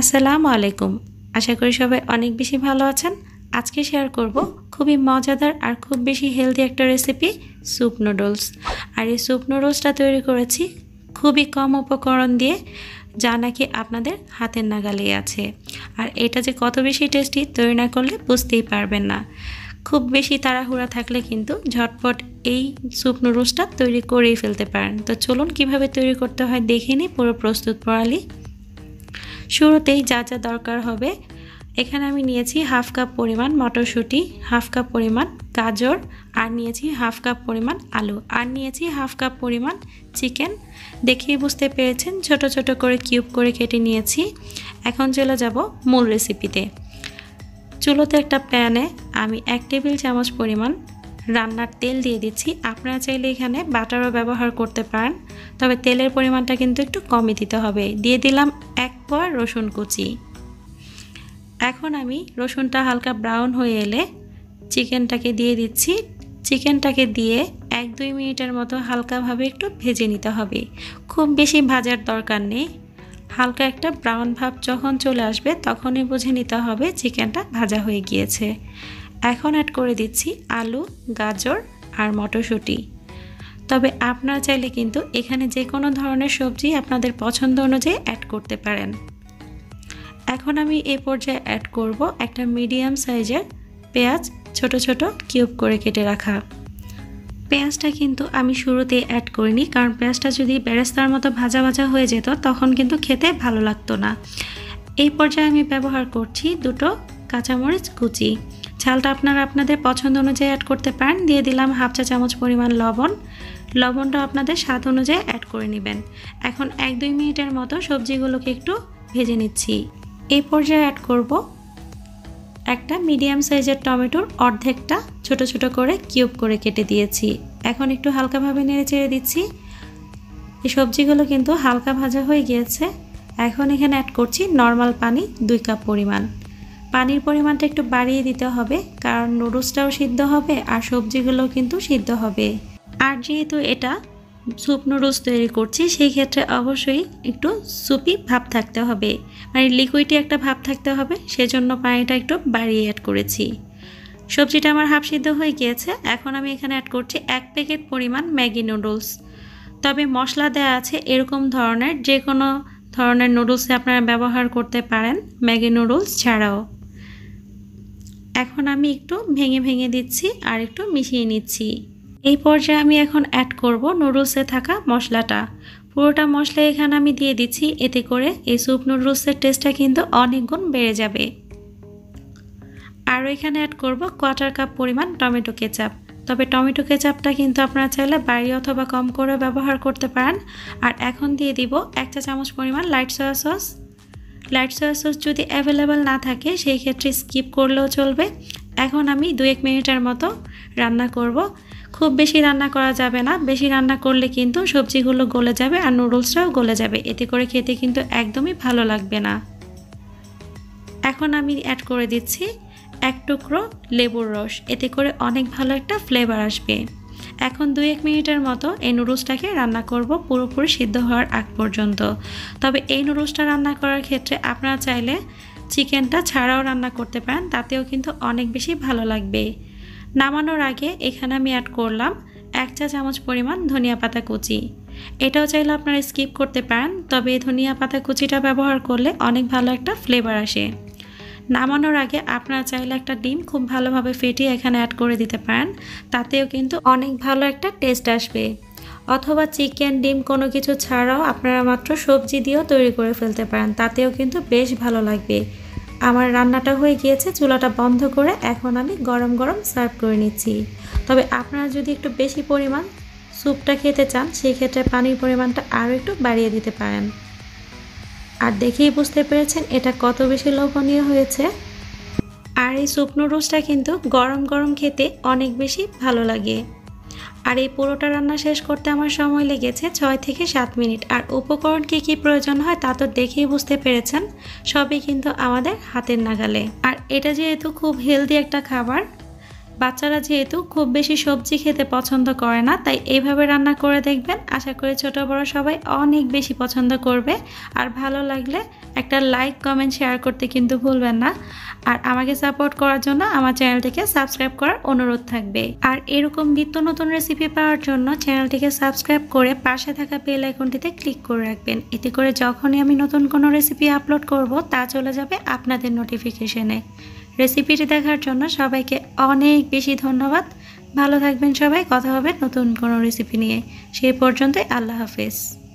আসসালামু আলাইকুম। আশা করি সবাই অনেক বেশি ভালো আছেন। আজকে শেয়ার করব খুবই মজাদার আর খুব বেশি হেলদি একটা রেসিপি, স্যুপ নুডলস। আর এই স্যুপ নুডলসটা তৈরি করেছি খুবই কম উপকরণ দিয়ে, যা নাকি আপনাদের হাতের নাগালেই আছে। আর এটা যে কত বেশি টেস্টি তৈরি না করলে বুঝতেই পারবেন না। খুব বেশি তাড়াহুড়া থাকলে কিন্তু ঝটপট এই স্যুপ নুডলসটা তৈরি করেই ফেলতে পারেন। তো চলুন কিভাবে তৈরি করতে হয় দেখে নিই পুরো প্রস্তুত প্রণালী। শুরুতেই যা যা দরকার হবে, এখানে আমি নিয়েছি হাফ কাপ পরিমাণ মটরশুঁটি, হাফ কাপ পরিমাণ গাজর, আর নিয়েছি হাফ কাপ পরিমাণ আলু, আর নিয়েছি হাফ কাপ পরিমাণ চিকেন। দেখেই বুঝতে পেরেছেন ছোট ছোট করে কিউব করে কেটে নিয়েছি। এখন চলে যাব মূল রেসিপিতে। চুলোতে একটা প্যানে আমি 1 টেবিল চামচ পরিমাণ রান্নার তেল দিয়ে দিচ্ছি। আপনারা চাইলে এখানে বাটারও ব্যবহার করতে পারেন, তবে তেলের পরিমাণটা কিন্তু একটু কমই দিতে হবে। দিয়ে দিলাম 1 কোয়া রসুন কুচি। এখন আমি রসুনটা হালকা ব্রাউন হয়ে এলে চিকেনটাকে দিয়ে দিচ্ছি। চিকেনটাকে দিয়ে 1-2 মিনিটের মতো হালকাভাবে একটু ভেজে নিতে হবে। খুব বেশি ভাজার দরকার নেই। হালকা একটা ব্রাউন ভাব যখন চলে আসবে তখনই বুঝে নিতে হবে চিকেনটা ভাজা হয়ে গিয়েছে। এখন অ্যাড করে দিচ্ছি আলু, গাজর আর মটরশুঁটি। তবে আপনারা চাইলে কিন্তু এখানে যে কোনো ধরনের সবজি আপনাদের পছন্দ অনুযায়ী অ্যাড করতে পারেন। এখন আমি এই পর্যায়ে অ্যাড করব একটা মিডিয়াম সাইজের পেঁয়াজ, ছোট ছোট কিউব করে কেটে রাখা। পেঁয়াজটা কিন্তু আমি শুরুতেই অ্যাড করিনি, কারণ পেঁয়াজটা যদি বেরেস্তার মতো ভাজা ভাজা হয়ে যেত তখন কিন্তু খেতে ভালো লাগতো না। এই পর্যায়ে আমি ব্যবহার করছি 2টো কাঁচামরিচ কুচি। ঝালটা আপনারা আপনাদের পছন্দ অনুযায়ী অ্যাড করতে পারেন। দিয়ে দিলাম হাফ চা চামচ পরিমাণ লবণ। লবণটা আপনাদের স্বাদ অনুযায়ী অ্যাড করে নেবেন। এখন 1-2 মিনিটের মতো সবজিগুলোকে একটু ভেজে নিচ্ছি। এই পর্যায়ে অ্যাড করব একটা মিডিয়াম সাইজের টমেটোর অর্ধেকটা ছোট ছোট করে কিউব করে কেটে দিয়েছি। এখন একটু হালকাভাবে নেড়ে চেড়ে দিচ্ছি। এই সবজিগুলো কিন্তু হালকা ভাজা হয়ে গিয়েছে। এখন এখানে অ্যাড করছি নর্মাল পানি 2 কাপ পরিমাণ। পানির পরিমাণটা একটু বাড়িয়ে দিতে হবে, কারণ নুডলসটাও সিদ্ধ হবে আর সবজিগুলো কিন্তু সিদ্ধ হবে। আর যেহেতু এটা স্যুপ নুডলস তৈরি করছি, সেই ক্ষেত্রে অবশ্যই একটু সুপি ভাব থাকতে হবে, মানে লিকুইডি একটা ভাব থাকতে হবে। সেজন্য পানিটা একটু বাড়িয়ে অ্যাড করেছি। সবজিটা আমার হাফ সিদ্ধ হয়ে গিয়েছে। এখন আমি এখানে অ্যাড করছি 1 প্যাকেট পরিমাণ ম্যাগি নুডলস। তবে মশলা দেওয়া আছে এরকম ধরনের যে কোনো ধরনের নুডলসে আপনারা ব্যবহার করতে পারেন, ম্যাগি নুডলস ছাড়াও। এখন আমি একটু ভেঙে ভেঙে দিচ্ছি আর একটু মিশিয়ে নিচ্ছি। এই পর্যায়ে আমি এখন অ্যাড করব নুডলসে থাকা মশলাটা। পুরোটা মশলা এখানে আমি দিয়ে দিচ্ছি। এতে করে এই স্যুপ নুডলসের টেস্টটা কিন্তু অনেক গুণ বেড়ে যাবে। আর এখানে অ্যাড করব 1/4 কাপ পরিমাণ টমেটো কেচাপ। তবে টমেটো কেচাপটা কিন্তু আপনারা চাইলে বাড়ি অথবা কম করে ব্যবহার করতে পারেন। আর এখন দিয়ে দিব 1 চা চামচ পরিমাণ light soya sauce. Light soya sauce যদি অ্যাভেলেবেল না থাকে সেই ক্ষেত্রে স্কিপ করলেও চলবে। এখন আমি 2-1 মিনিটের মতো রান্না করব। খুব বেশি রান্না করা যাবে না, বেশি রান্না করলে কিন্তু সবজিগুলো গলে যাবে আর নুডলসটাও গলে যাবে। এতে করে খেতে কিন্তু একদমই ভালো লাগবে না। এখন আমি অ্যাড করে দিচ্ছি 1 টুকরো লেবুর রস। এতে করে অনেক ভালো একটা ফ্লেভার আসবে। এখন 2-1 মিনিটের মতো এই নুডলসটাকে রান্না করব পুরোপুরি সিদ্ধ হওয়ার আগ পর্যন্ত। তবে এই নুডলসটা রান্না করার ক্ষেত্রে আপনারা চাইলে চিকেনটা ছাড়াও রান্না করতে পারেন, তাতেও কিন্তু অনেক বেশি ভালো লাগবে। নামানোর আগে এখানে আমি অ্যাড করলাম 1 চা চামচ পরিমাণ ধনিয়া পাতা কুচি। এটাও চাইলে আপনারা স্কিপ করতে পারেন, তবে ধনিয়া পাতা কুচিটা ব্যবহার করলে অনেক ভালো একটা ফ্লেভার আসে। নামানোর আগে আপনারা চাইলে একটা ডিম খুব ভালোভাবে ফেটিয়ে এখানে অ্যাড করে দিতে পারেন, তাতেও কিন্তু অনেক ভালো একটা টেস্ট আসবে। অথবা চিকেন, ডিম কোনো কিছু ছাড়াও আপনারা মাত্র সবজি দিয়েও তৈরি করে ফেলতে পারেন, তাতেও কিন্তু বেশ ভালো লাগবে। আমার রান্নাটা হয়ে গিয়েছে, চুলাটা বন্ধ করে এখন আমি গরম গরম সার্ভ করে নিচ্ছি। তবে আপনারা যদি একটু বেশি পরিমাণ স্যুপটা খেতে চান সেই ক্ষেত্রে পানির পরিমাণটা আরও একটু বাড়িয়ে দিতে পারেন। আর দেখেই বুঝতে পেরেছেন এটা কত বেশি লোভনীয় হয়েছে। আর এই স্যুপ নুডলসটা কিন্তু গরম গরম খেতে অনেক বেশি ভালো লাগে। আর এই পুরোটা রান্না শেষ করতে আমার সময় লেগেছে 6 থেকে 7 মিনিট। আর উপকরণ কী কী প্রয়োজন হয় তা তো দেখেই বুঝতে পেরেছেন, সবই কিন্তু আমাদের হাতের নাগালে। আর এটা যেহেতু খুব হেলদি একটা খাবার, বাচ্চারা যেহেতু খুব বেশি সবজি খেতে পছন্দ করে না, তাই এইভাবে রান্না করে দেখবেন। আশা করি ছোট বড় সবাই অনেক বেশি পছন্দ করবে। আর ভালো লাগলে একটা লাইক, কমেন্ট, শেয়ার করতে কিন্তু ভুলবেন না। আর আমাকে সাপোর্ট করার জন্য আমার চ্যানেলটিকে সাবস্ক্রাইব করার অনুরোধ থাকবে। আর এরকম নিত্য নতুন রেসিপি পাওয়ার জন্য চ্যানেলটিকে সাবস্ক্রাইব করে পাশে থাকা বেল আইকনটিতে ক্লিক করে রাখবেন। এতে করে যখনই আমি নতুন কোনো রেসিপি আপলোড করব তা চলে যাবে আপনাদের নোটিফিকেশনে। রেসিপিটি দেখার জন্য সবাইকে অনেক বেশি ধন্যবাদ। ভালো থাকবেন সবাই। কথা হবে নতুন কোনো রেসিপি নিয়ে। সেই পর্যন্তই আল্লাহ হাফেজ।